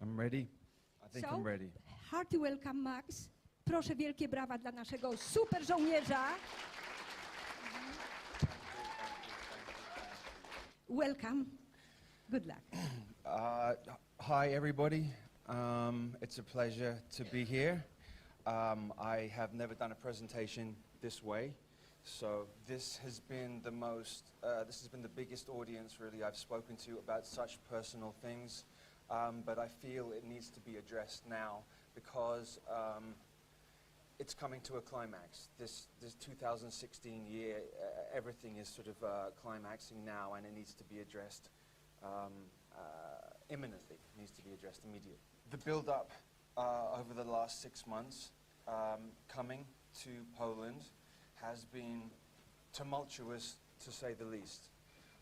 I'm ready. I think I'm ready. Hearty welcome, Max. Proszę wielkie brawa dla naszego super żołnierza. Welcome. Good luck. Hi, everybody. It's a pleasure to be here. I have never done a presentation this way, so this has been the biggest audience really I've spoken to about such personal things. But I feel it needs to be addressed now because it's coming to a climax. This 2016 year, everything is sort of climaxing now, and it needs to be addressed imminently. It needs to be addressed immediately. The build-up over the last 6 months coming to Poland has been tumultuous, to say the least.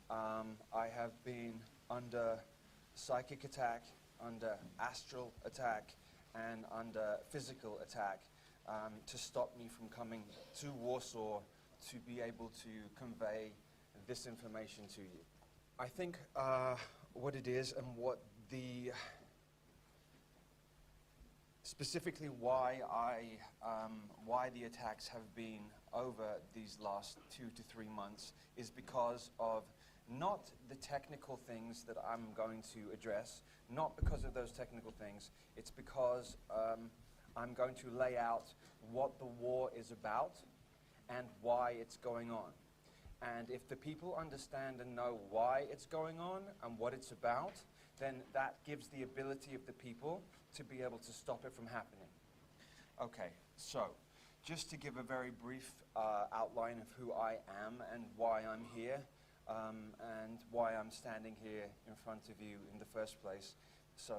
I have been under psychic attack, under astral attack, and under physical attack to stop me from coming to Warsaw to be able to convey this information to you. I think what it is and what specifically why the attacks have been over these last 2 to 3 months is because of not the technical things that I'm going to address, not because of those technical things, it's because I'm going to lay out what the war is about and why it's going on. And if the people understand and know why it's going on and what it's about, then that gives the ability of the people to be able to stop it from happening. Okay, so just to give a very brief outline of who I am and why I'm here, and why I'm standing here in front of you in the first place, so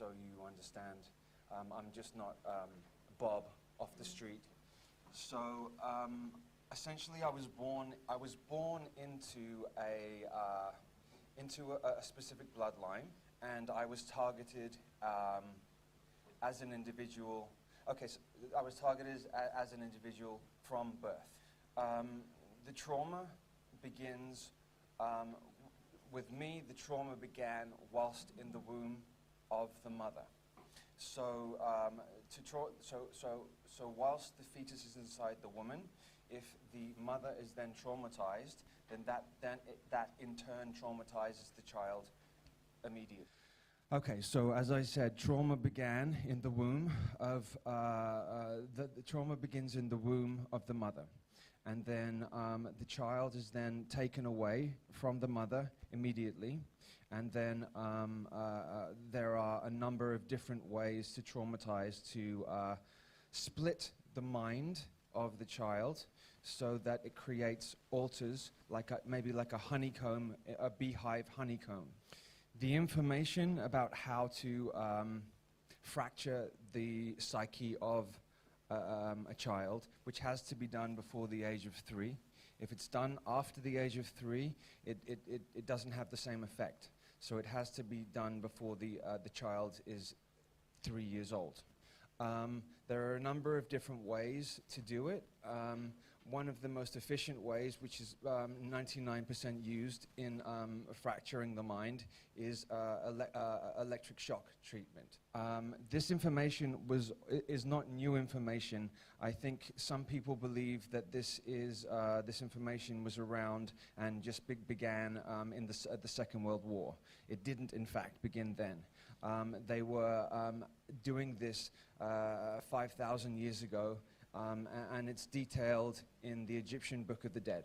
you understand. I'm just not Bob off the street. So essentially, I was born into a specific bloodline, and I was targeted as an individual. Okay, so I was targeted as an individual from birth. The trauma begins with me. The trauma began whilst in the womb of the mother. So, so whilst the fetus is inside the woman, if the mother is then traumatized, then that in turn traumatizes the child immediately. Okay, so as I said, trauma began in the womb of the trauma begins in the womb of the mother. And then the child is then taken away from the mother immediately. And then there are a number of different ways to traumatize, to split the mind of the child so that it creates altars, maybe like a honeycomb, a beehive honeycomb. The information about how to fracture the psyche of a child, which has to be done before the age of 3. If it's done after the age of 3, it doesn't have the same effect. So it has to be done before the child is 3 years old. There are a number of different ways to do it. One of the most efficient ways, which is 99% used in fracturing the mind, is electric shock treatment. This information is not new information. I think some people believe that this information was around and just began at the Second World War. It didn't, in fact, begin then. They were doing this 5,000 years ago, and it's detailed in the Egyptian Book of the Dead.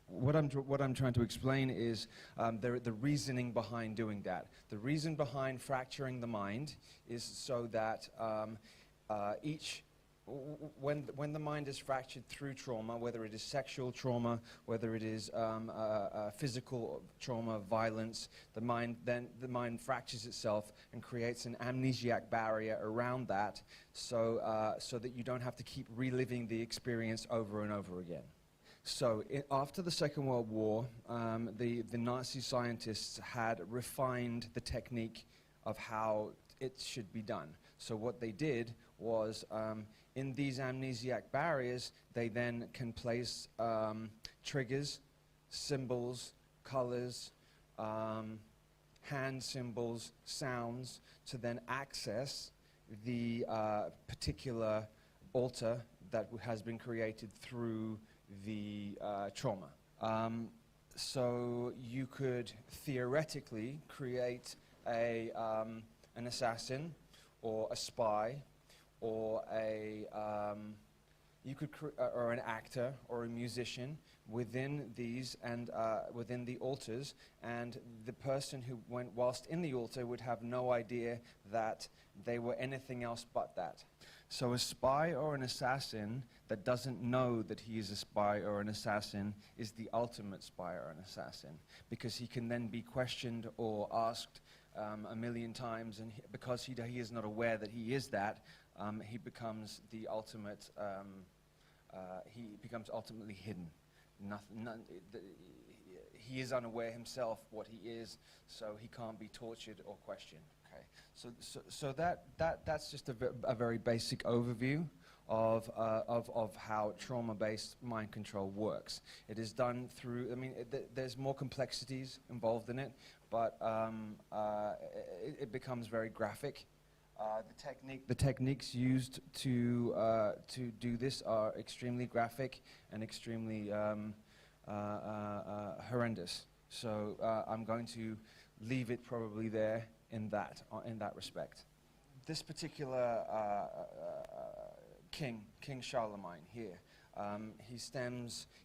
What I'm trying to explain is the reasoning behind doing that. The reason behind fracturing the mind is so that when the mind is fractured through trauma, whether it is sexual trauma, whether it is physical trauma, violence, the mind fractures itself and creates an amnesiac barrier around that, so that you don't have to keep reliving the experience over and over again. So after the Second World War, the Nazi scientists had refined the technique of how it should be done. So what they did was, in these amnesiac barriers, they then can place triggers, symbols, colors, hand symbols, sounds, to then access the particular altar that has been created through the trauma. So you could theoretically create an assassin or a spy or or an actor or a musician within these and within the altars, and the person who went whilst in the altar would have no idea that they were anything else but that. So a spy or an assassin that doesn't know that he is a spy or an assassin is the ultimate spy or an assassin, because he can then be questioned or asked a million times, and because he is not aware that he is that, he becomes the ultimate, he becomes ultimately hidden. He is unaware himself what he is, so he can't be tortured or questioned. Okay, so that's just a very basic overview of how trauma-based mind control works. It is done through, I mean, there's more complexities involved in it, but it becomes very graphic. The techniques used to do this are extremely graphic and extremely horrendous. So I'm going to leave it probably there in that respect. This particular King Charlemagne here,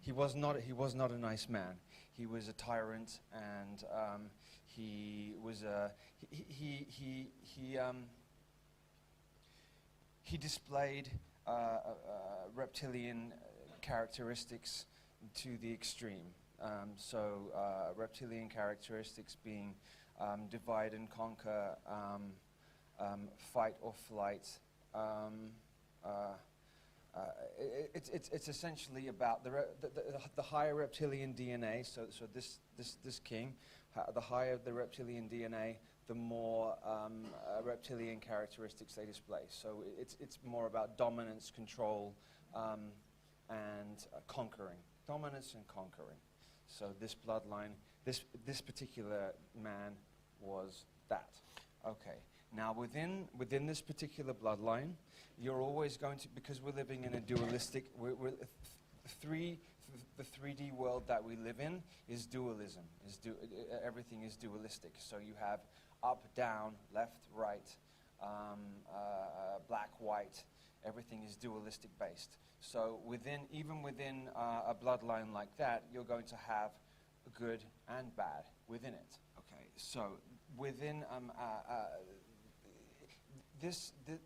he was not a nice man. He was a tyrant, and he displayed reptilian characteristics to the extreme. Reptilian characteristics being divide and conquer, fight or flight. It's essentially about the higher reptilian DNA. So this king, the higher the reptilian DNA, the more reptilian characteristics they display. So it's more about dominance, control, and conquering. Dominance and conquering. So this bloodline, this particular man was that. Okay. Now within this particular bloodline, you're always going to, because we're living in a dualistic, the 3D world that we live in is dualism. Everything is dualistic. So you have up, down, left, right, black, white. Everything is dualistic based. So even within a bloodline like that, you're going to have good and bad within it. Okay. So within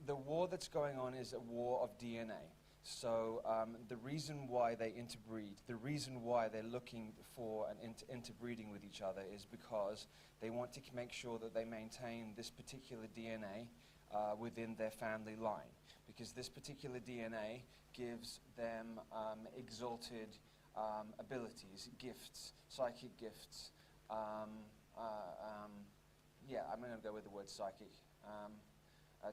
the war that's going on is a war of DNA. So the reason why they interbreed, the reason why they're looking for an interbreeding with each other is because they want to make sure that they maintain this particular DNA within their family line. Because this particular DNA gives them exalted abilities, gifts, psychic gifts. Yeah, I'm going to go with the word psychic.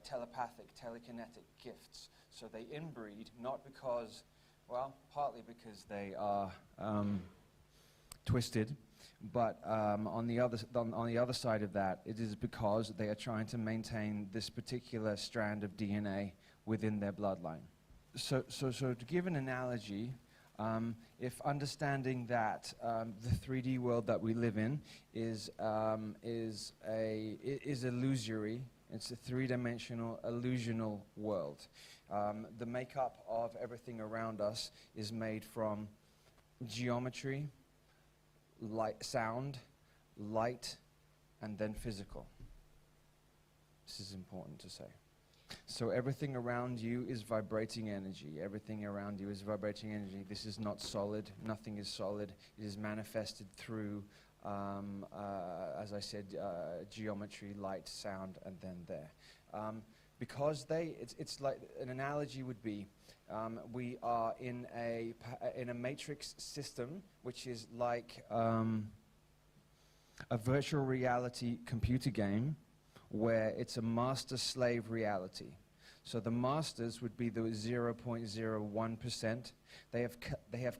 Telepathic, telekinetic gifts. So they inbreed, not because, well, partly because they are twisted, but on the other side of that, it is because they are trying to maintain this particular strand of DNA within their bloodline. So to give an analogy, if understanding that the 3D world that we live in is illusory, it's a three-dimensional, illusional world. The makeup of everything around us is made from geometry, sound, light, and then physical. This is important to say. So everything around you is vibrating energy. Everything around you is vibrating energy. This is not solid. Nothing is solid. It is manifested through, as I said, geometry, light, sound, and then there. Because it's like an analogy would be, we are in a matrix system, which is like a virtual reality computer game, where it's a master-slave reality. So the masters would be the 0.01%. They have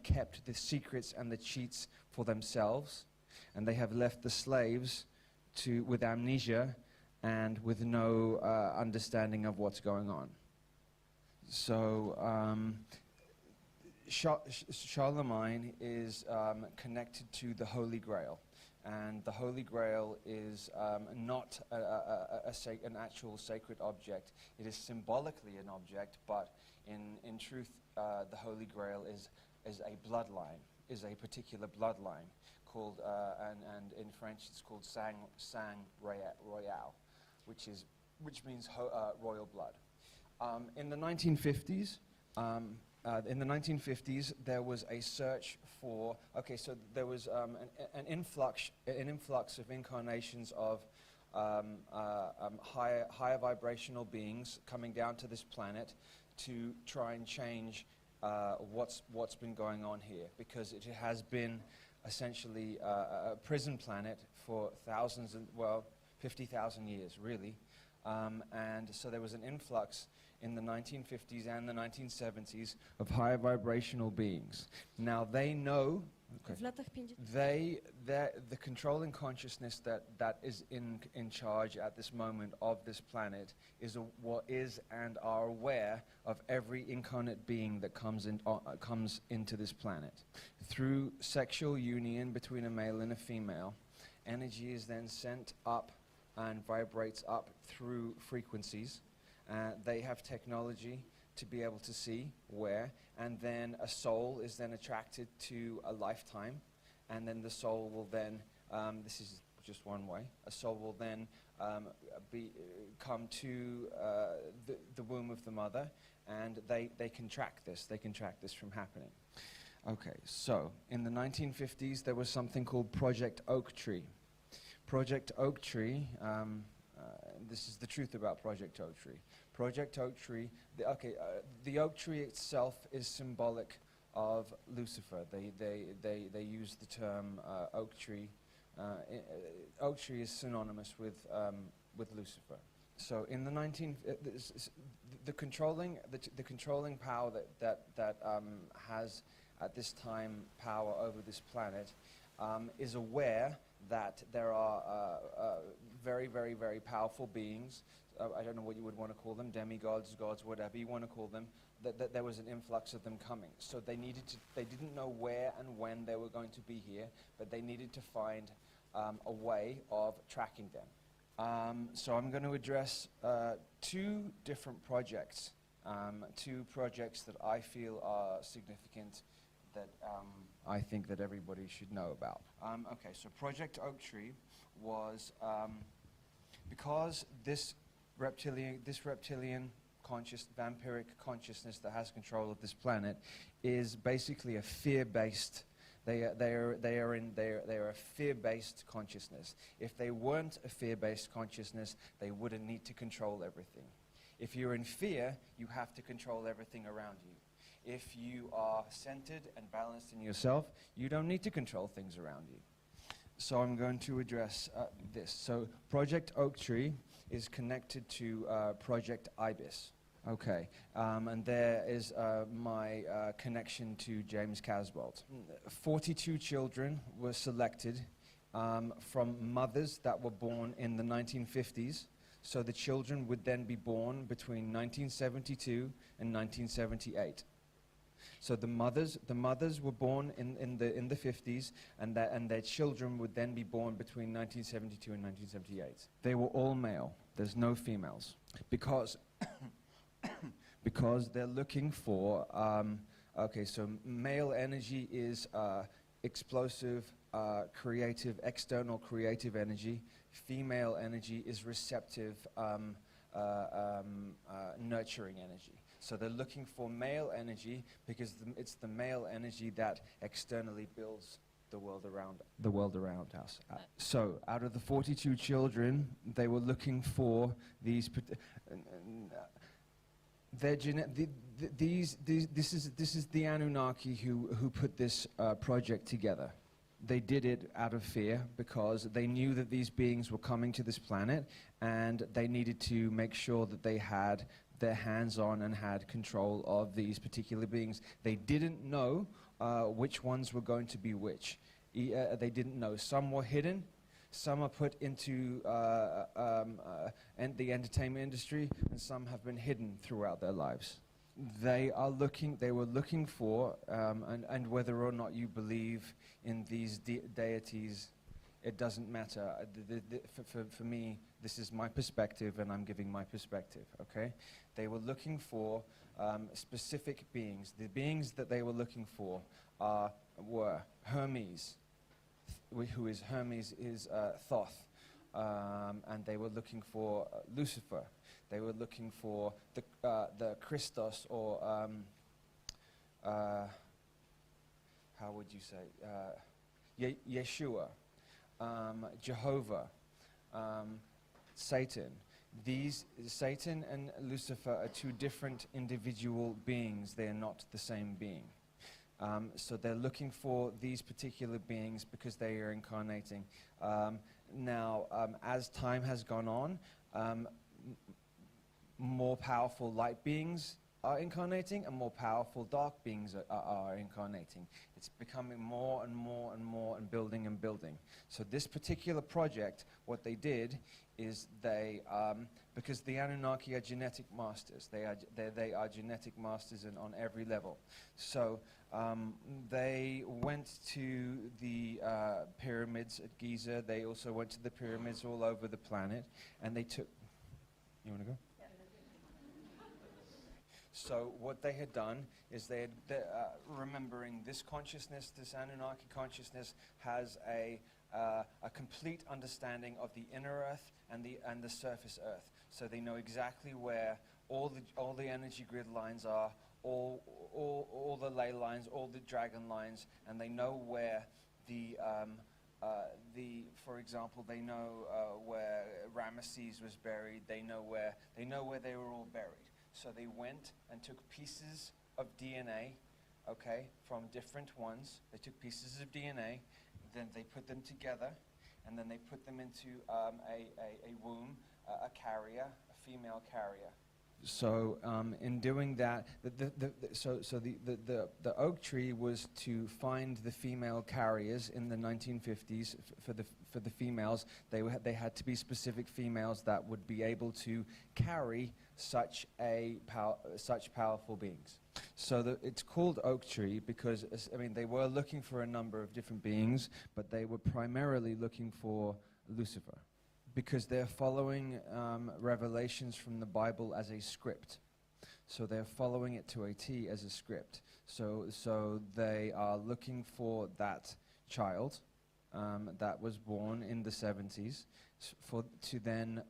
kept the secrets and the cheats for themselves, and they have left the slaves with amnesia and with no understanding of what's going on. So Charlemagne is connected to the Holy Grail, and the Holy Grail is not an actual sacred object. It is symbolically an object, but in truth, the Holy Grail is a bloodline, is a particular bloodline called, and in French it's called sang royal, which means royal blood. In the 1950s, there was a search for. Okay, so there was an influx of incarnations of higher vibrational beings coming down to this planet to try and change what's been going on here, because it has been essentially a prison planet for 50,000 years, really. And so there was an influx in the 1950s and the 1970s of higher vibrational beings. Now they know, W latach 50. the controlling consciousness that is in charge at this moment of this planet is and are aware of every incarnate being that comes into this planet. Through sexual union between a male and a female, energy is then sent up and vibrates up through frequencies. They have technology to be able to see where, and then a soul is then attracted to a lifetime, and then the soul will then, this is just one way, a soul will then come to the womb of the mother, and they can track this from happening. Okay, so in the 1950s there was something called Project Oak Tree. Project Oak Tree, this is the truth about Project Oak Tree. Project Oak Tree, the oak tree itself is symbolic of Lucifer. They use the term oak tree. Oak tree is synonymous with Lucifer. So in the the controlling power that has at this time power over this planet is aware that there are very, very, very powerful beings. I don't know what you would want to call them, demigods, gods, whatever you want to call them. That there was an influx of them coming. So they didn't know where and when they were going to be here, but they needed to find a way of tracking them. So I'm going to address two different projects, two projects that I feel are significant, that I think that everybody should know about. Okay, so Project Oak Tree was because this reptilian vampiric consciousness that has control of this planet is basically a fear-based. They are a fear-based consciousness. If they weren't a fear-based consciousness, they wouldn't need to control everything. If you're in fear, you have to control everything around you. If you are centered and balanced in yourself, you don't need to control things around you. So I'm going to address this. So Project Oak Tree is connected to Project Ibis. Okay, and there is my connection to James Casbolt. 42 children were selected from mothers that were born in the 1950s. So the children would then be born between 1972 and 1978. So the mothers were born in the 50s, and their children would then be born between 1972 and 1978. They were all male. There's no females, because because they're looking for. Okay, so male energy is explosive, creative, external creative energy. Female energy is receptive, nurturing energy. So they're looking for male energy because it's the male energy that externally builds the world around us. So out of the 42 children, they were looking for these. This is the Anunnaki who put this project together. They did it out of fear because they knew that these beings were coming to this planet, and they needed to make sure that they had their hands on and had control of these particular beings. They didn't know which ones were going to be which. They didn't know. Some were hidden, Some are put into the entertainment industry, and some have been hidden throughout their lives. They were looking for, and whether or not you believe in these deities, it doesn't matter. For me, this is my perspective, and I'm giving my perspective, okay? They were looking for specific beings. The beings that they were looking for were Hermes, who is Hermes is Thoth, and they were looking for Lucifer. They were looking for the Christos, or how would you say, Yeshua, Jehovah, Satan. Satan and Lucifer are two different individual beings. They are not the same being. So they're looking for these particular beings because they are incarnating. Now, as time has gone on, more powerful light beings are incarnating, and more powerful dark beings are incarnating. It's becoming more and more and more, and building and building. So this particular project, what they did is they, because the Anunnaki are genetic masters, they are genetic masters on every level. So they went to the pyramids at Giza. They also went to the pyramids all over the planet, and they took. You want to go? So what they had done is they had, remembering this consciousness, this Anunnaki consciousness, has a complete understanding of the inner Earth and the surface Earth. So they know exactly where all the energy grid lines are, all the ley lines, all the dragon lines, and they know where for example, they know where Ramesses was buried. They know where they were all buried. So they went and took pieces of DNA, okay, from different ones. They took pieces of DNA, then they put them together, and then they put them into a womb, a carrier, a female carrier. So in doing that, the oak tree was to find the female carriers in the 1950s. For the females, they had to be specific females that would be able to carry such powerful beings. So it's called oak tree because, I mean, they were looking for a number of different beings, but they were primarily looking for Lucifer, because they're following revelations from the Bible as a script. So they're following it to a T as a script. So they are looking for that child that was born in the 70s to then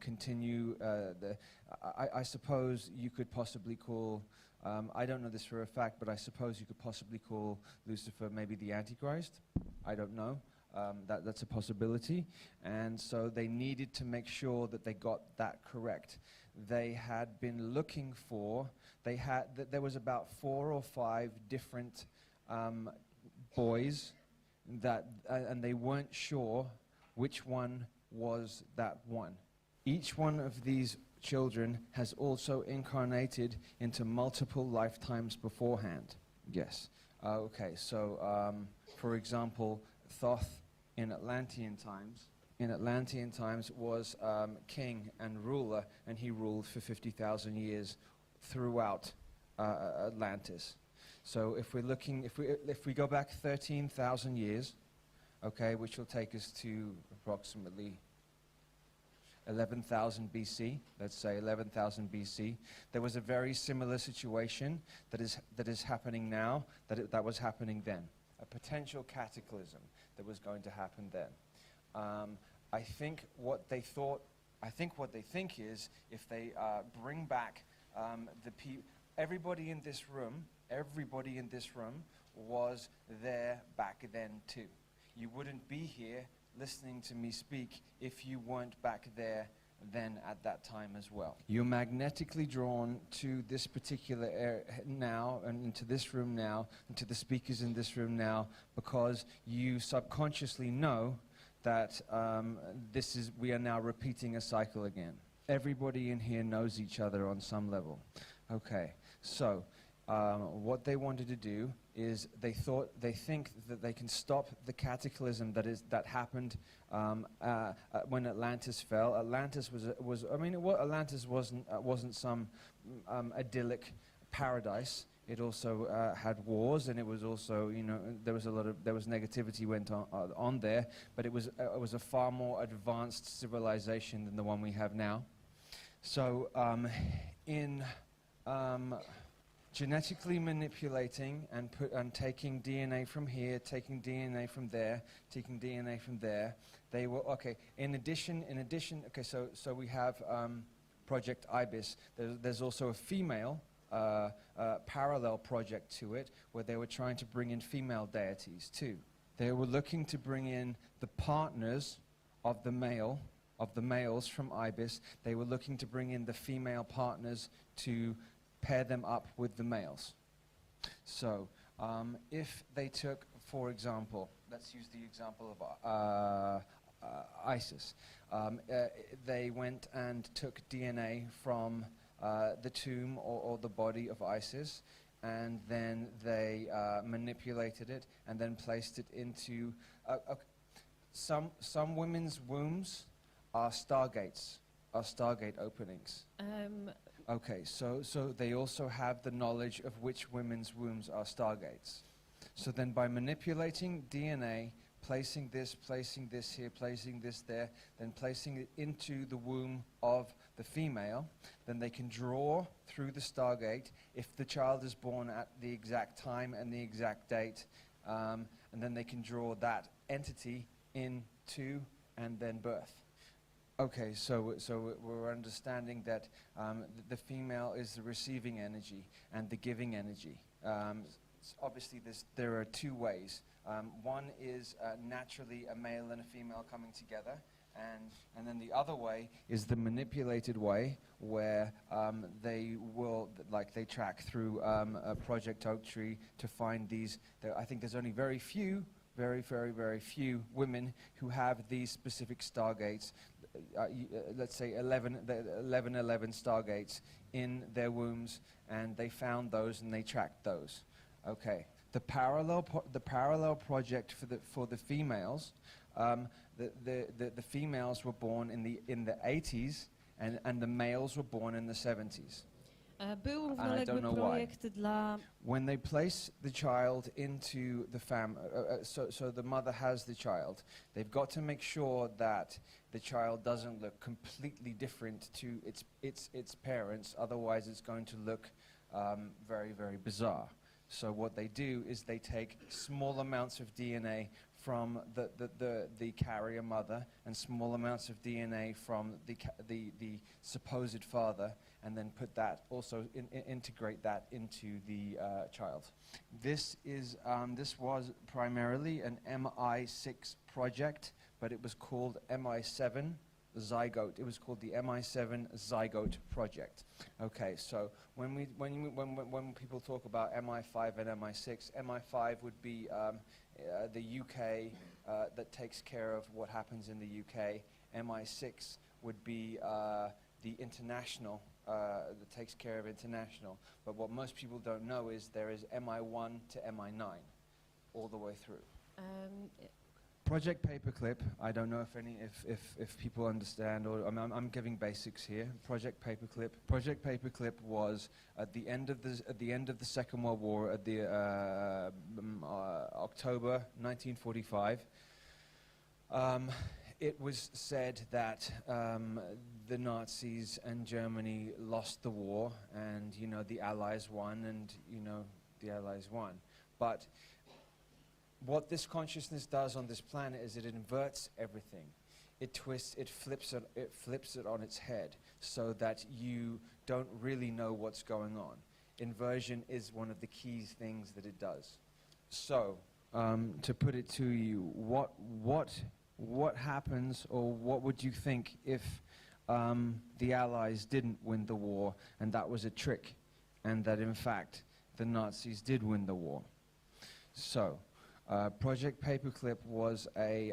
continue. I suppose you could possibly call, I don't know this for a fact, but I suppose you could possibly call Lucifer maybe the Antichrist. I don't know. That's a possibility. And so they needed to make sure that they got that correct. They had been looking for, there was about 4 or 5 different boys and they weren't sure which one was that one. Each one of these children has also incarnated into multiple lifetimes beforehand. Yes. Okay, so for example, Thoth in Atlantean times was king and ruler, and he ruled for 50,000 years throughout Atlantis. So if we go back 13,000 years, okay, which will take us to approximately 11,000 BC, let's say 11,000 BC, there was a very similar situation that is happening now that was happening then. A potential cataclysm that was going to happen then. I think what they think is if they bring back everybody in this room was there back then too. You wouldn't be here listening to me speak if you weren't back there then at that time as well. You're magnetically drawn to this particular area now, and into this room now, and to the speakers in this room now, because you subconsciously know that we are now repeating a cycle again. Everybody in here knows each other on some level. Okay, so what they wanted to do is they think that they can stop the cataclysm that happened when Atlantis fell. Atlantis Atlantis wasn't some idyllic paradise. It also had wars, and it was also, there was negativity went on there, but it was a far more advanced civilization than the one we have now. So in genetically manipulating and taking DNA from here, taking DNA from there, taking DNA from there, they were In addition, so we have Project IBIS. There's also a female parallel project to it, where they were trying to bring in female deities too. They were looking to bring in the partners of the males from IBIS. They were looking to bring in the female partners to pair them up with the males. So if they took, for example, let's use the example of ISIS. They went and took DNA from the tomb or the body of Isis, and then they manipulated it and then placed it into some women's wombs are stargates, are stargate openings. Okay, so they also have the knowledge of which women's wombs are stargates. So then by manipulating DNA, placing this here, placing this there, then placing it into the womb of the female, then they can draw through the stargate if the child is born at the exact time and the exact date, and then they can draw that entity into and then birth. Okay, so we're understanding that the female is the receiving energy and the giving energy. Obviously, there are two ways. One is naturally a male and a female coming together, and then the other way is the manipulated way, where they track through Project Oak Tree to find these. I think there's only very few women who have these specific stargates. Let's say 11 stargates in their wombs, and they found those and they tracked those. Okay, the parallel project for the females, the females were born in the 80s, and the males were born in the 70s. Był równoległy projekt dla... When they place the child into the so the mother has the child, they've got to make sure that the child doesn't look completely different to its parents, otherwise it's going to look very, very bizarre. So what they do is they take small amounts of DNA from the carrier mother and small amounts of DNA from the supposed father, and then put that also integrate that into the child. This was primarily an MI6 project, but it was called MI7 Zygote. It was called the MI7 Zygote Project. Okay, so when people talk about MI5 and MI6, MI5 would be the UK that takes care of what happens in the UK. MI6 would be the international that takes care of international. But what most people don't know is there is MI1 to MI9 all the way through. Project Paperclip, I don't know if people understand, or I'm giving basics here. Project Paperclip was at the end of the Second World War, at the October 1945. It was said that the Nazis and Germany lost the war, and the Allies won, But what this consciousness does on this planet is it inverts everything. It twists, it flips it on its head, so that you don't really know what's going on. Inversion is one of the key things that it does. So, to put it to you, what happens, or what would you think if the Allies didn't win the war, and that was a trick, and that in fact the Nazis did win the war? So, Project Paperclip was a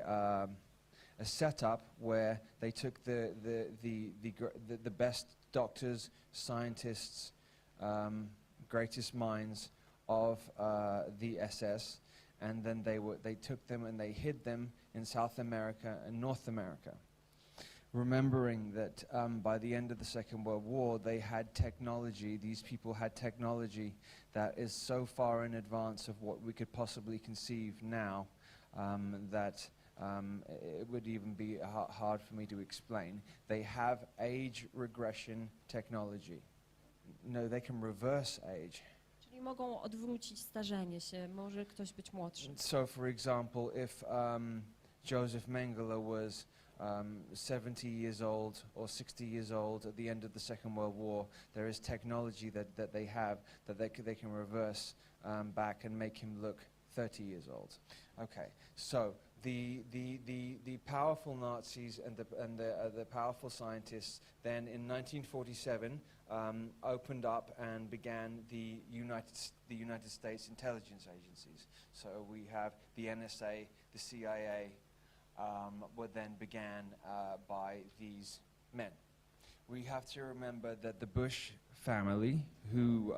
setup where they took the best doctors, scientists, greatest minds of the SS, and then they took them and they hid them in South America and North America. Remembering that by the end of the Second World War, they had technology, these people had technology that is so far in advance of what we could possibly conceive now that it would even be hard for me to explain. They have age regression technology. No, they can reverse age. Czyli mogą odwrócić starzenie się, może ktoś być młodszy. So, for example, if Joseph Mengele was 70 years old or 60 years old at the end of the Second World War, there is technology that they have that they can reverse back and make him look 30 years old. Okay, so the powerful Nazis and the powerful scientists then in 1947 opened up and began the United States intelligence agencies. So we have the NSA, the CIA, were then began by these men. We have to remember that the Bush family, who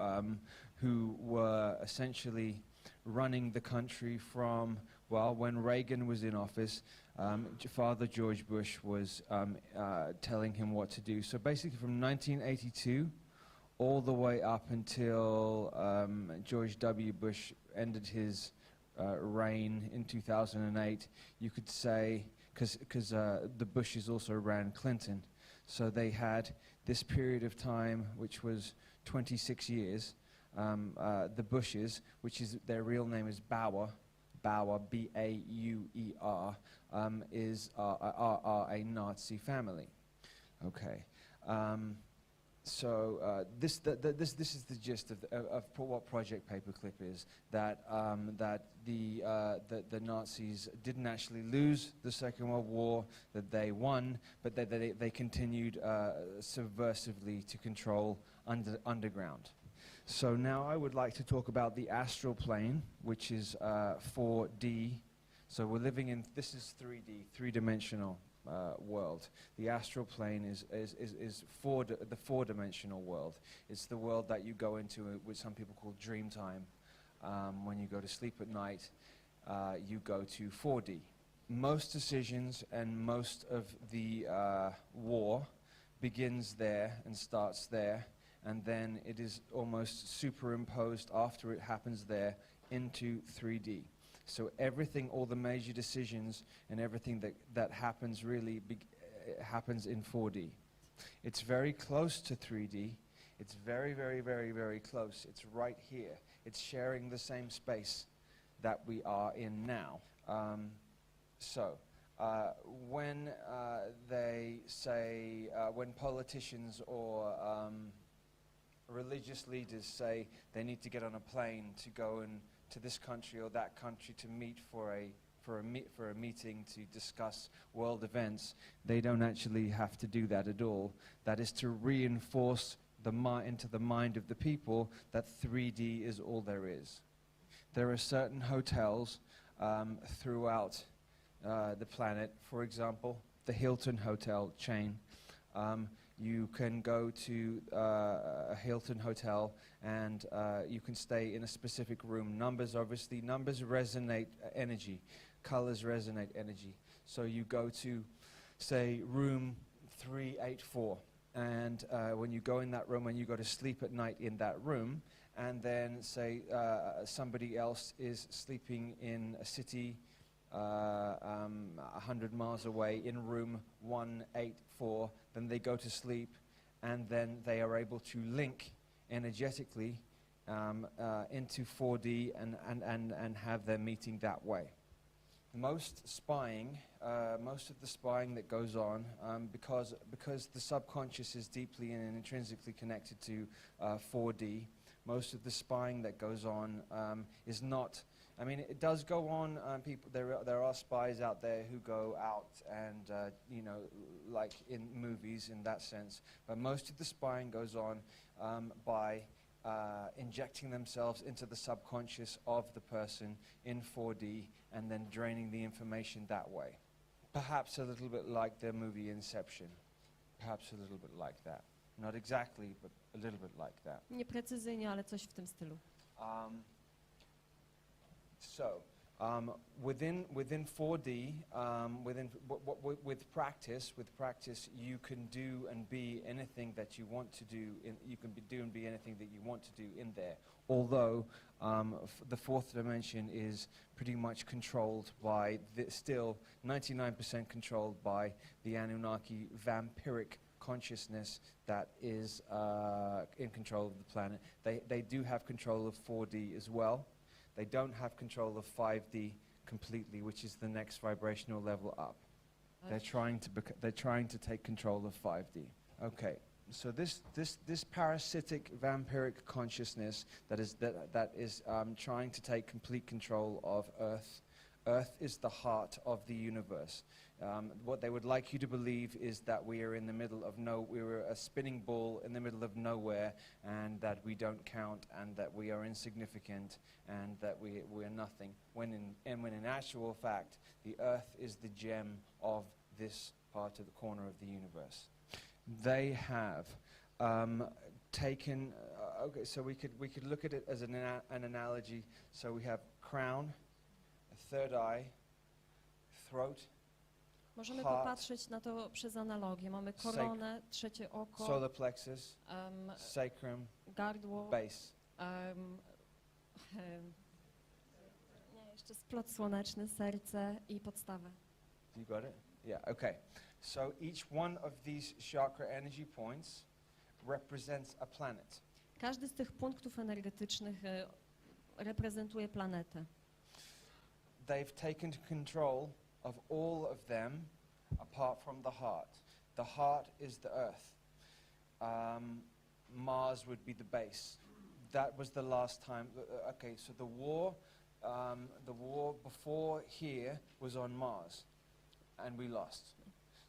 were essentially running the country from, well, when Reagan was in office, Father George Bush was telling him what to do. So basically from 1982 all the way up until George W. Bush ended his reign in 2008, you could say, because the Bushes also ran Clinton, so they had this period of time which was 26 years. The Bushes, which is their real name is Bauer, B-A-U-E-R, are a Nazi family. Okay. So this is the gist of what Project Paperclip is. That the Nazis didn't actually lose the Second World War. That they won, but they continued subversively to control underground. So now I would like to talk about the astral plane, which is 4D. So we're living in, this is 3D, three-dimensional world. The astral plane is the four-dimensional world. It's the world that you go into, which some people call dream time. When you go to sleep at night, you go to 4D. Most decisions and most of the war begins there and starts there, and then it is almost superimposed after it happens there into 3D. So everything, all the major decisions and everything that happens really happens in 4D. It's very close to 3D. It's very, very, very, very close. It's right here. It's sharing the same space that we are in now. When they say, when politicians or religious leaders say they need to get on a plane to go to this country or that country to meet for a meeting to discuss world events, they don't actually have to do that at all. That is to reinforce into the mind of the people that 3D is all there is. There are certain hotels throughout the planet. For example, the Hilton hotel chain. You can go to a Hilton hotel and you can stay in a specific room. Numbers resonate energy. Colors resonate energy. So you go to, say, room 384. And when you go in that room and you go to sleep at night in that room, and then, say, somebody else is sleeping in a city 100 miles away in room 184, then they go to sleep, and then they are able to link energetically into 4D and have their meeting that way. Most of the spying that goes on, because the subconscious is deeply and intrinsically connected to 4D, most of the spying that goes on is not. I mean, it does go on. There are spies out there who go out and like in movies in that sense. But most of the spying goes on by injecting themselves into the subconscious of the person in 4D and then draining the information that way. Perhaps a little bit like the movie Inception. Perhaps a little bit like that. Not exactly, but a little bit like that. Nieprecyzyjnie, ale coś w tym stylu. Within 4D, with practice, you can do and be anything that you want to do. You can do and be anything that you want to do in there. Although the fourth dimension is pretty much controlled by still 99% controlled by the Anunnaki vampiric consciousness that is in control of the planet. They do have control of 4D as well. They don't have control of 5D completely, which is the next vibrational level up. They're trying to take control of 5D. Okay, so this parasitic vampiric consciousness that is trying to take complete control of Earth. Earth is the heart of the universe. What they would like you to believe is that we are in the middle of we're a spinning ball in the middle of nowhere, and that we don't count, and that we are insignificant, and that we're nothing. When in actual fact, the Earth is the gem of this part of the corner of the universe. They have taken. Okay, so we could look at it as an analogy. So we have crown, a third eye, throat. Możemy Heart, popatrzeć na to przez analogię. Mamy koronę, trzecie oko, solar plexus, sacrum, gardło, base. Nie, jeszcze splot słoneczny, serce i podstawę. You got it? Yeah, okay. So each one of these chakra energy points represents a planet. Każdy z tych punktów energetycznych reprezentuje planetę. They've taken control of all of them apart from the heart. The heart is the earth. Mars would be the base. That was the last time. Okay, so the war before here was on Mars, and we lost.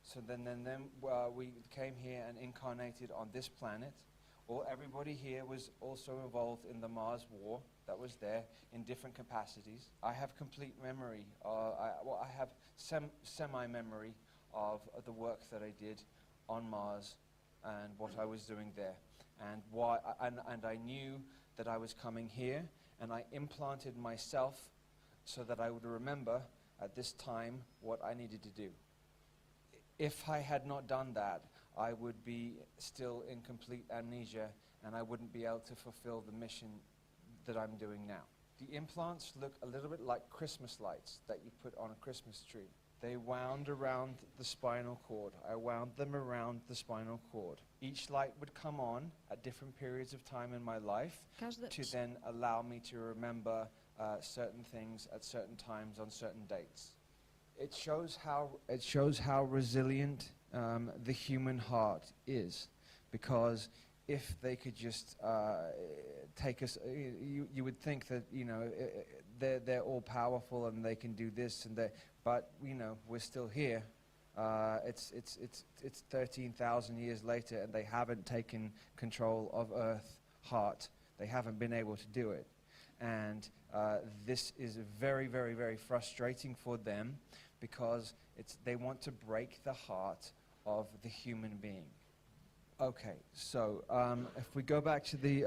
So then we came here and incarnated on this planet. Everybody here was also involved in the Mars war that was there in different capacities. I have complete memory. I have semi-memory of the work that I did on Mars and what I was doing there, and why. And I knew that I was coming here, and I implanted myself so that I would remember at this time what I needed to do. If I had not done that, I would be still in complete amnesia, and I wouldn't be able to fulfill the mission that I'm doing now. The implants look a little bit like Christmas lights that you put on a Christmas tree. They wound around the spinal cord. I wound them around the spinal cord. Each light would come on at different periods of time in my life to then allow me to remember certain things at certain times on certain dates. It shows how resilient the human heart is, because if they could just take us, you would think that they're all powerful and they can do this and that, but we're still here. It's 13,000 years later, and they haven't taken control of Earth, heart. They haven't been able to do it, and this is very, very, very frustrating for them, because they want to break the heart of the human being. Okay, so if we go back to the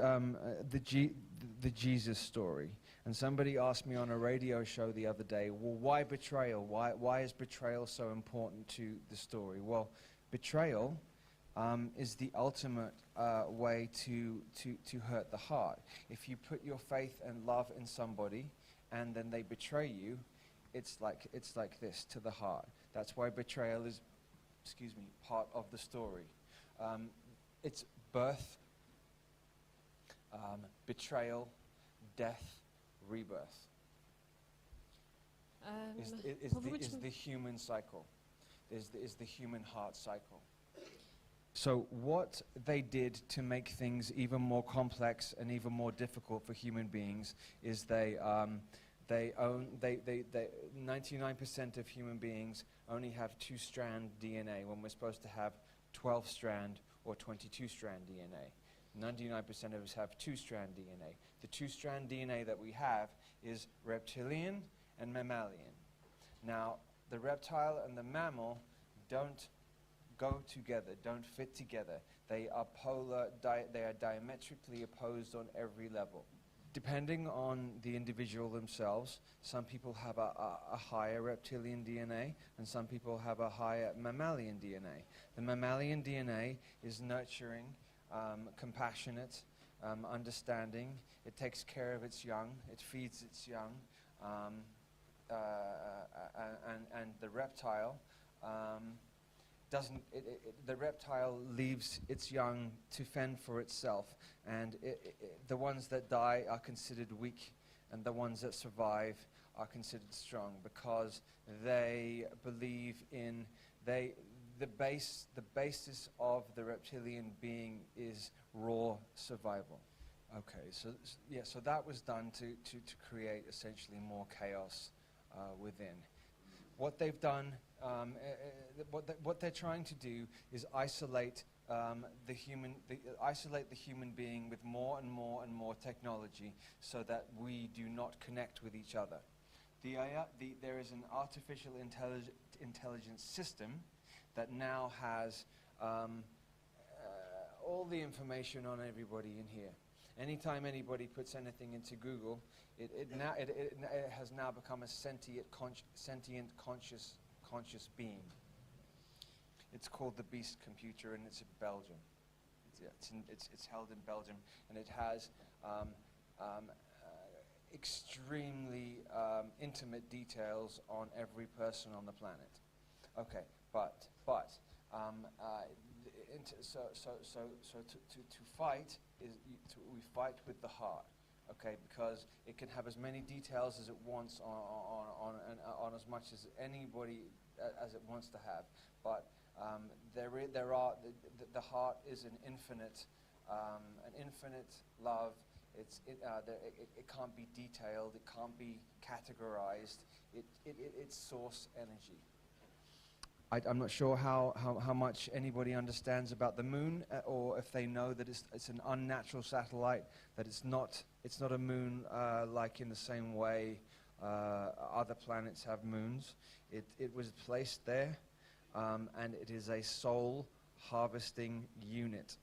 Jesus story, and somebody asked me on a radio show the other day, well, why betrayal? Why is betrayal so important to the story? Well, betrayal is the ultimate way to hurt the heart. If you put your faith and love in somebody, and then they betray you, it's like this to the heart. That's why betrayal is, part of the story. It's birth, betrayal, death, rebirth. Is the human cycle. Is the human heart cycle. So what they did to make things even more complex and even more difficult for human beings is 99% of human beings only have 2-strand DNA when we're supposed to have 12-strand or 22-strand DNA. 99% of us have 2-strand DNA. The 2-strand DNA that we have is reptilian and mammalian. Now, the reptile and the mammal don't go together, don't fit together. They are they are diametrically opposed on every level. Depending on the individual themselves, some people have a higher reptilian DNA and some people have a higher mammalian DNA. The mammalian DNA is nurturing, compassionate, understanding. It takes care of its young, it feeds its young, and the reptile the reptile leaves its young to fend for itself, and the ones that die are considered weak, and the ones that survive are considered strong, because they believe in the basis of the reptilian being is raw survival. Okay, so that was done to create essentially more chaos within. What they've done, what they're trying to do is isolate the human being with more and more and more technology, so that we do not connect with each other. There is an artificial intelligence system that now has all the information on everybody in here. Anytime anybody puts anything into Google, it has now become a sentient conscious being. It's called the Beast computer, and it's in Belgium. It's held in Belgium, and it has extremely intimate details on every person on the planet. Okay, to fight we fight with the heart, okay, because it can have as many details as it wants on as much as anybody as it wants to have, but the heart is an infinite love. It can't be detailed, it can't be categorized. It's source energy. I'm not sure how much anybody understands about the moon, or if they know that it's an unnatural satellite, that it's not a moon like in the same way other planets have moons. It was placed there, and it is a soul harvesting unit.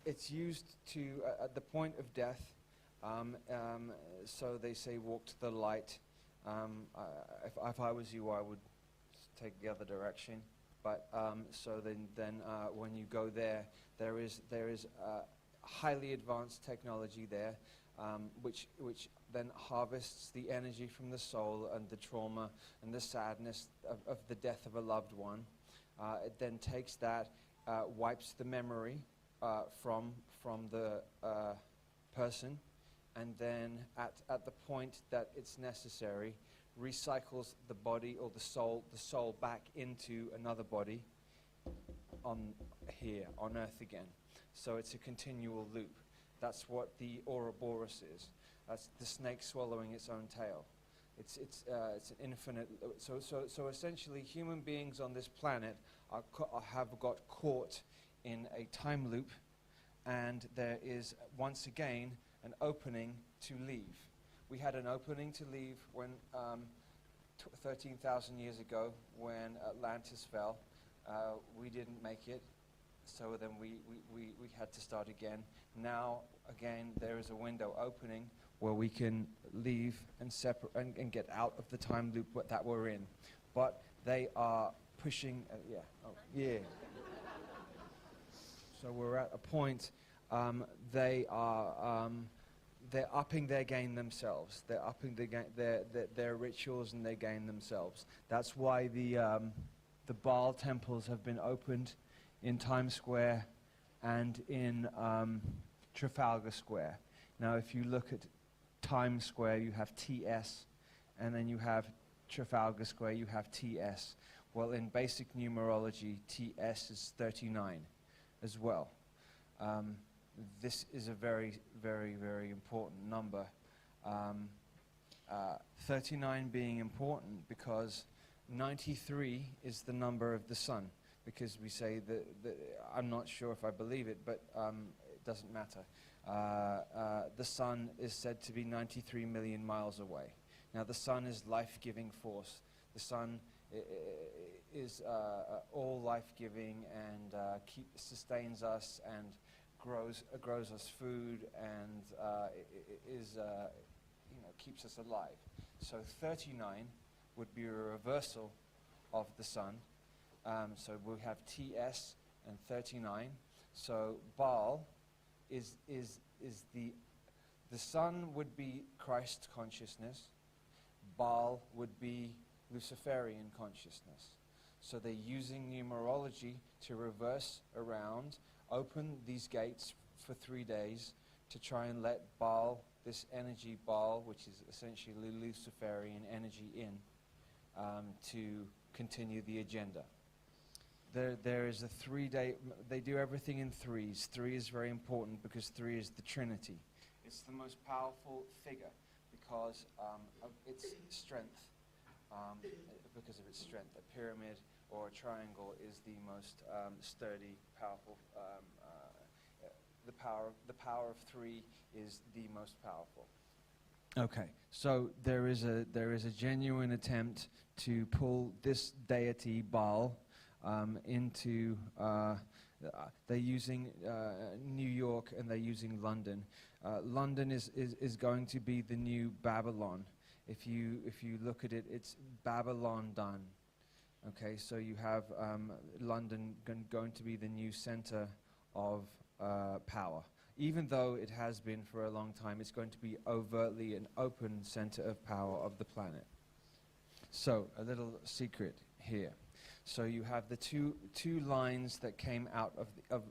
It's used to, at the point of death, so they say walk to the light. If I was you, I would take the other direction, but so then when you go there, there is highly advanced technology there, which then harvests the energy from the soul and the trauma and the sadness of the death of a loved one. It then takes that, wipes the memory from the person, and then at the point that it's necessary, recycles the body or the soul back into another body on Earth again. So it's a continual loop. That's what the Ouroboros is. That's the snake swallowing its own tail. It's an infinite. So essentially, human beings on this planet have got caught in a time loop, and there is once again an opening to leave. We had an opening to leave when 13,000 years ago, when Atlantis fell. We didn't make it, so then we had to start again. Now, again, there is a window opening where we can leave and separate and get out of the time loop that we're in. But they are pushing, So we're at a point, they're upping their game themselves. They're upping their rituals and their game themselves. That's why the Baal temples have been opened in Times Square and in Trafalgar Square. Now, if you look at Times Square, you have TS, and then you have Trafalgar Square, you have TS. Well, in basic numerology, TS is 39 as well. This is a very, very, very important number. 39 being important because 93 is the number of the sun, because we say that I'm not sure if I believe it, but it doesn't matter. The sun is said to be 93 million miles away. Now, the sun is life-giving force. The sun is all life-giving and sustains us and grows us food and keeps us alive. So 39 would be a reversal of the sun. So we have TS and 39. So Baal is the sun would be Christ consciousness. Baal would be Luciferian consciousness. So they're using numerology to reverse around, open these gates for 3 days to try and let Baal, this energy Baal, which is essentially Luciferian energy in, to continue the agenda. There is a 3-day, they do everything in threes. 3 is very important because 3 is the Trinity. It's the most powerful figure because of its strength. Because of its strength, a pyramid or a triangle is the most sturdy, powerful. The power of 3 is the most powerful. Okay, so there is a genuine attempt to pull this deity Baal into. They're using New York and they're using London. London is going to be the new Babylon. If you look at it, it's Babylon done. Okay, so you have London going to be the new center of power. Even though it has been for a long time, it's going to be overtly an open center of power of the planet. So a little secret here. So you have the two lines that came out of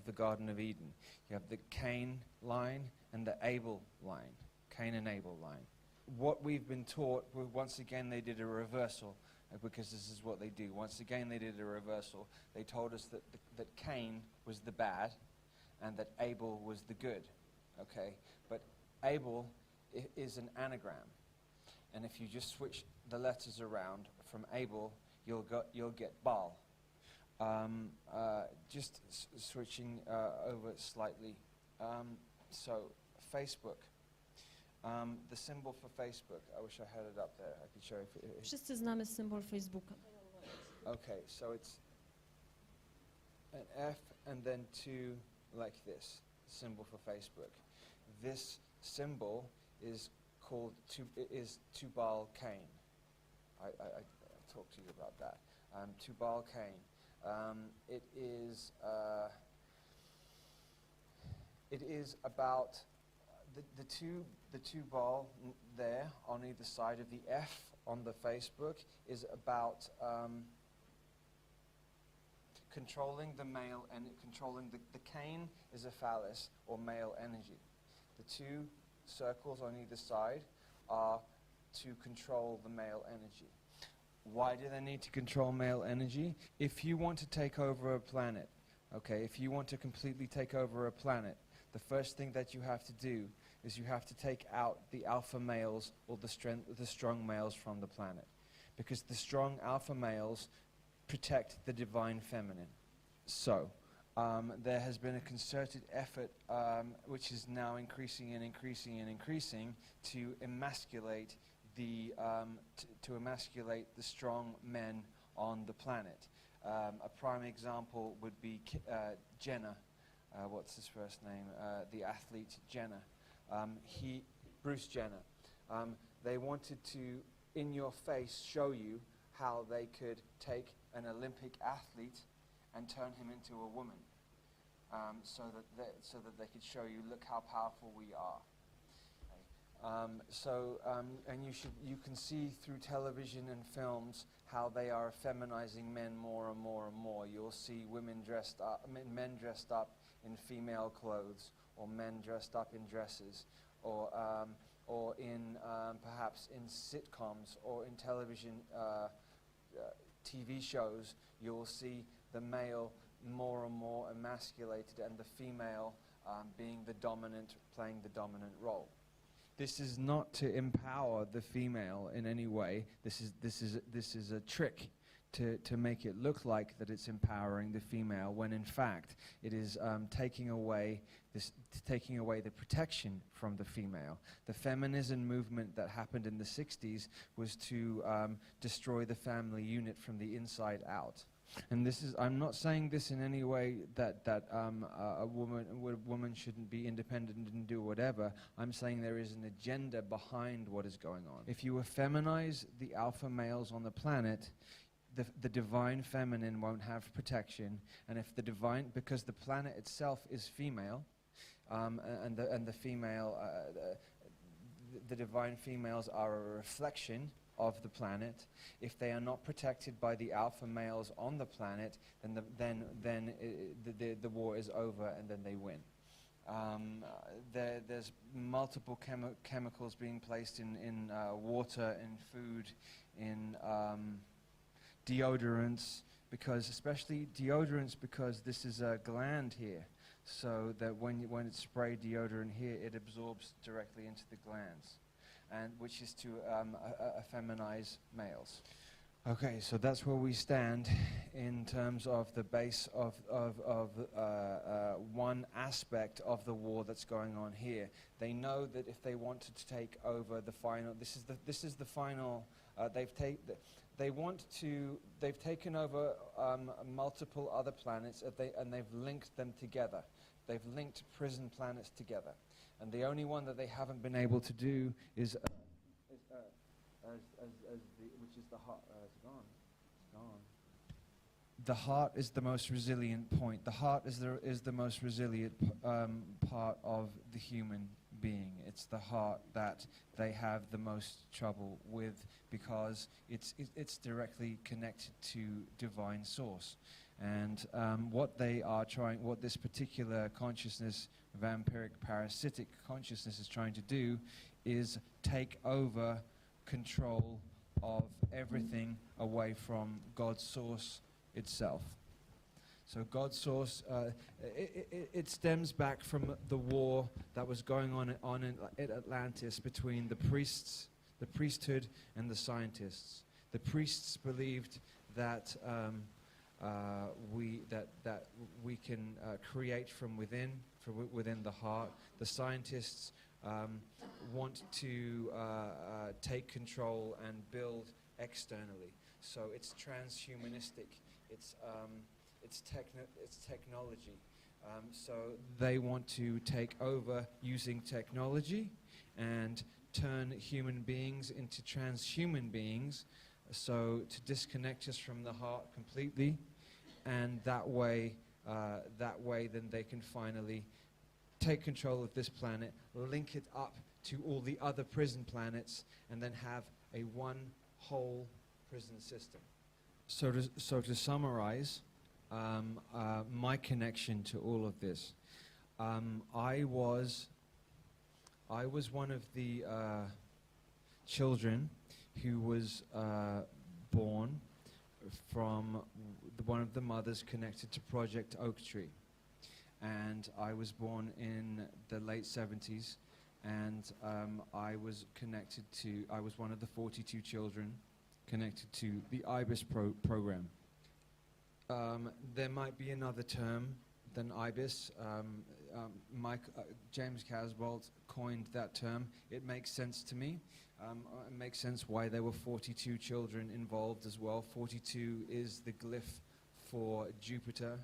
the Garden of Eden. You have the Cain line and the Abel line. Cain and Abel line. What we've been taught, once again they did a reversal, because this is what they do. Once again they did a reversal. They told us that Cain was the bad and that Abel was the good. Okay? But Abel is an anagram. And if you just switch the letters around from Abel, you'll get Baal. Just switching over slightly. So Facebook. The symbol for Facebook. I wish I had it up there. I could show you. Wszyscy znamy symbol Facebooka. Okay, so it's an F and then 2 like this. Symbol for Facebook. This symbol is called Tubal Cain. I talked to you about that. Tubal Cain. It is about the two ball there on either side of the F on the Facebook is about controlling the male and controlling the Cain is a phallus or male energy. The 2 circles on either side are to control the male energy. Why do they need to control male energy? If you want to take over a planet, okay, if you want to completely take over a planet, the first thing that you have to do is you have to take out the alpha males or the strong males from the planet. Because the strong alpha males protect the divine feminine. So, there has been a concerted effort, which is now increasing and increasing and increasing, to emasculate the strong men on the planet. A prime example would be Jenner. What's his first name? The athlete Jenner. Bruce Jenner. They wanted to, in your face, show you how they could take an Olympic athlete and turn him into a woman, so that they could show you, look how powerful we are. And you can see through television and films how they are feminizing men more and more and more. You'll see men dressed up in female clothes, or men dressed up in dresses, or in perhaps in sitcoms or in television TV shows. You'll see the male more and more emasculated, and the female being the dominant, playing the dominant role. This is not to empower the female in any way. This is a trick to make it look like that it's empowering the female, when in fact it is taking away the protection from the female. The feminism movement that happened in the 60s was to destroy the family unit from the inside out. And this is, I'm not saying this in any way that a woman shouldn't be independent and do whatever. I'm saying there is an agenda behind what is going on. If you feminize the alpha males on the planet, the divine feminine won't have protection, and if the divine, because the planet itself is female, and the female, the divine females are a reflection of the planet. If they are not protected by the alpha males on the planet, then the war is over, and then they win. There's multiple chemicals being placed in water, in food, in deodorants, especially deodorants, because this is a gland here, so that when it's sprayed deodorant here, it absorbs directly into the glands, and which is to feminize males. Okay, so that's where we stand in terms of the base of one aspect of the war that's going on here. They know that if they wanted to take over the final, this is the final. They've taken over multiple other planets, and they've linked them together. They've linked prison planets together, and the only one that they haven't been able to do is which is the heart. It's gone. It's gone. The heart is the most resilient point. The heart is the most resilient part of the human being. It's the heart that they have the most trouble with, because it's directly connected to divine source. And what this particular consciousness, vampiric parasitic consciousness, is trying to do is take over control of everything away from God's source itself. So God's source, it stems back from the war that was going on in Atlantis between the priesthood, and the scientists. The priests believed that we can create from within the heart. The scientists want to take control and build externally. So it's transhumanistic. It's technology. So they want to take over using technology and turn human beings into transhuman beings, so to disconnect us from the heart completely, and that way then they can finally take control of this planet, link it up to all the other prison planets, and then have a one whole prison system. So to summarize my connection to all of this, I was one of the children who was born from one of the mothers connected to Project Oak Tree. And I was born in the late 70s, and I was one of the 42 children connected to the IBIS program. There might be another term than IBIS. James Casbolt coined that term. It makes sense to me. It makes sense why there were 42 children involved as well. 42 is the glyph for Jupiter.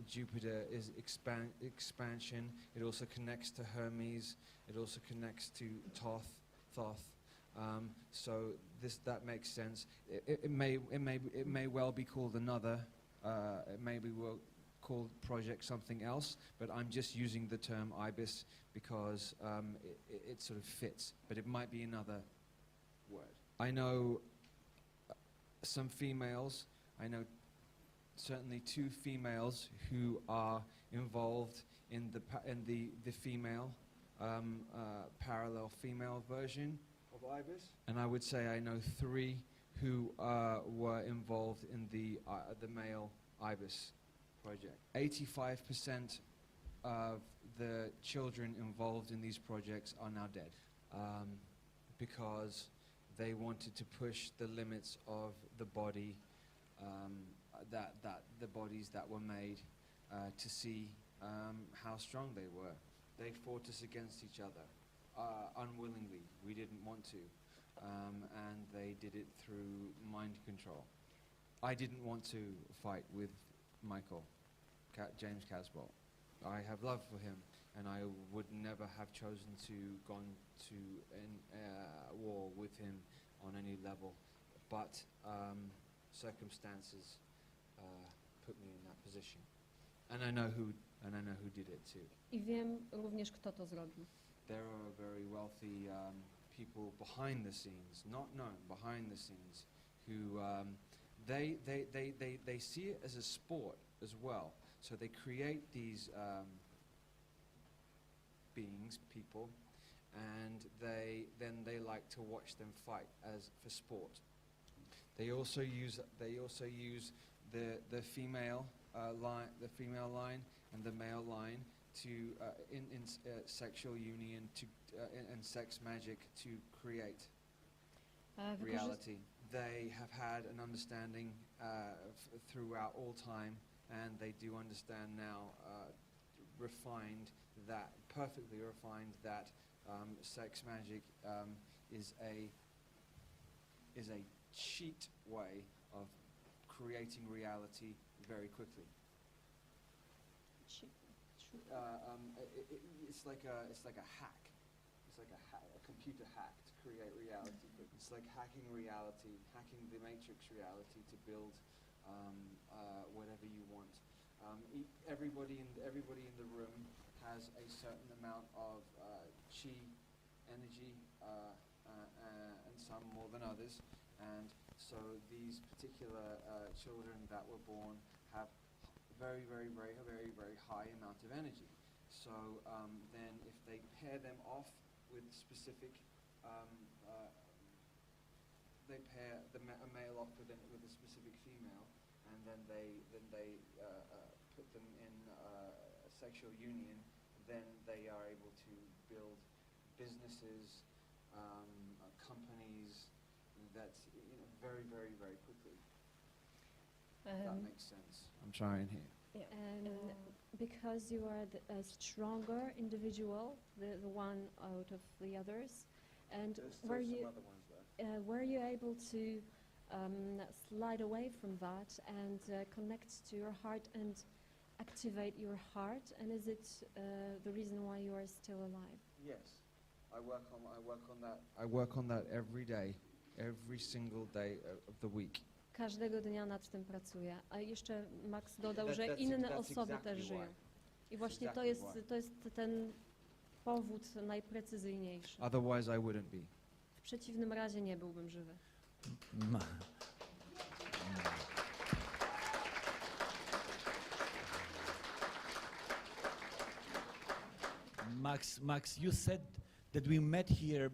Jupiter is expansion. It also connects to Hermes. It also connects to Thoth. So that makes sense. It may well be called another. It may be called Project something else. But I'm just using the term IBIS because it sort of fits. But it might be another word. I know some females. I know certainly 2 females who are involved in the female parallel female version of IBIS, and I would say I know 3 who were involved in the male IBIS project. 85% of the children involved in these projects are now dead, because They wanted to push the limits of the body, that the bodies that were made, to see how strong they were. They fought us against each other unwillingly. We didn't want to, and they did it through mind control. I didn't want to fight with Michael, James Casbolt. I have love for him, and I would never have chosen to gone to war with him on any level, but circumstances put me in that position, and I know who did it too. I wiem również, kto to zrobił. There are very wealthy people behind the scenes, not known, behind the scenes, who they see it as a sport as well. So they create these beings, people, and they like to watch them fight as for sport. They also use the female line and the male line to in sexual union to and sex magic to create reality. They have had an understanding throughout all time, and they do understand now, perfectly refined, that sex magic is a cheat way of creating reality very quickly. It's like a hack. It's like a computer hack to create reality. It's like hacking reality, hacking the matrix reality to build whatever you want. Everybody in the room has a certain amount of chi energy, and some more than others. And so these particular children that were born have very high amount of energy. So then if they pair them off with specific, they pair a male off with a specific female, and then they put them in a sexual union, then they are able to build businesses, companies, that's very quickly. That makes sense. I'm trying here. Because you are a stronger individual, the one out of the others, and There's still some other ones there. were you able to slide away from that and connect to your heart and activate your heart? And is it the reason why you are still alive? Yes, I work on that. I work on that every day, every single day of the week. Każdego dnia nad tym pracuję. A jeszcze Max dodał, że That's inne osoby exactly też żyją. why. I właśnie Exactly to jest ten powód najprecyzyjniejszy. Otherwise I wouldn't be. W przeciwnym razie nie byłbym żywy. Max, you said that we met here,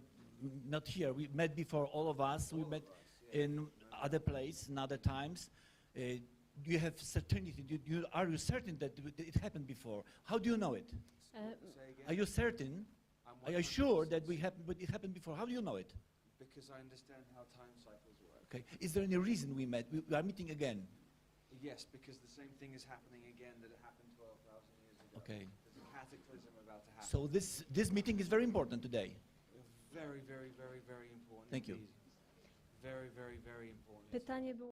not here, we met before, all of us, we met in other place, in other times. You have certainty, are you certain that it happened before? How do you know it? Say again? Are you certain? Are you sure that it happened before? How do you know it? Because I understand how time cycles work. Okay. Is there any reason we met? We are meeting again. Yes, because the same thing is happening again that it happened 12,000 years ago. Okay. There's a cataclysm about to happen. So this meeting is very important today. Very important. Thank you. Indeed. Very important. Pytanie było